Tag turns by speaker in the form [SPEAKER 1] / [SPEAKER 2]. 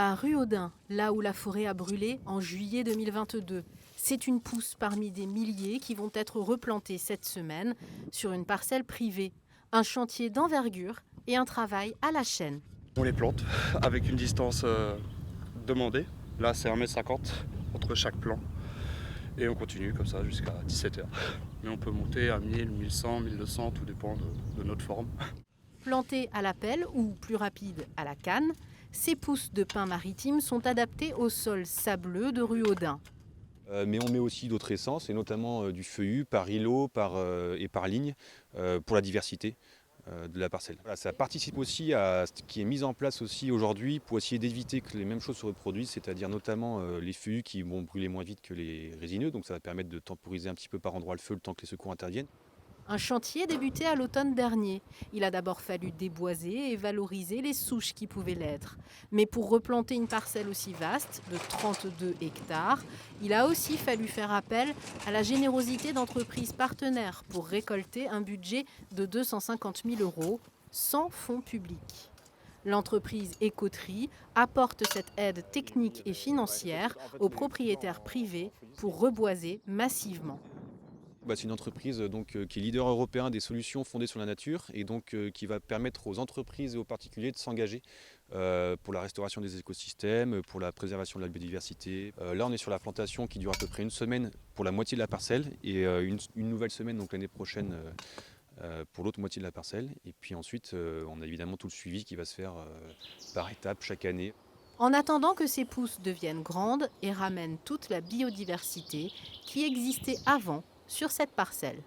[SPEAKER 1] À Ruaudin, là où la forêt a brûlé en juillet 2022. C'est une pousse parmi des milliers qui vont être replantées cette semaine sur une parcelle privée. Un chantier d'envergure et un travail à la chaîne.
[SPEAKER 2] On les plante avec une distance demandée. Là, c'est 1,50 m entre chaque plant. Et on continue comme ça jusqu'à 17 h. Mais on peut monter à 1000, 1100, 1200, tout dépend de notre forme.
[SPEAKER 1] Plantés à la pelle ou plus rapide à la canne, ces pousses de pin maritime sont adaptées au sol sableux de Ruaudin.
[SPEAKER 3] Mais on met aussi d'autres essences, et notamment du feuillu par îlot et par ligne, pour la diversité de la parcelle. Voilà, ça participe aussi à ce qui est mis en place aussi aujourd'hui pour essayer d'éviter que les mêmes choses se reproduisent, c'est-à-dire notamment les feuillus qui vont brûler moins vite que les résineux, donc ça va permettre de temporiser un petit peu par endroit le feu le temps que les secours interviennent.
[SPEAKER 1] Un chantier débuté à l'automne dernier. Il a d'abord fallu déboiser et valoriser les souches qui pouvaient l'être. Mais pour replanter une parcelle aussi vaste, de 32 hectares, il a aussi fallu faire appel à la générosité d'entreprises partenaires pour récolter un budget de 250 000 € sans fonds publics. L'entreprise Écoterie apporte cette aide technique et financière aux propriétaires privés pour reboiser massivement.
[SPEAKER 3] C'est une entreprise qui est leader européen des solutions fondées sur la nature, et qui va permettre aux entreprises et aux particuliers de s'engager pour la restauration des écosystèmes, pour la préservation de la biodiversité. Là, on est sur la plantation qui dure à peu près une semaine pour la moitié de la parcelle, et une nouvelle semaine donc l'année prochaine pour l'autre moitié de la parcelle. Et puis ensuite, on a évidemment tout le suivi qui va se faire par étapes chaque année.
[SPEAKER 1] En attendant que ces pousses deviennent grandes et ramènent toute la biodiversité qui existait avant sur cette parcelle.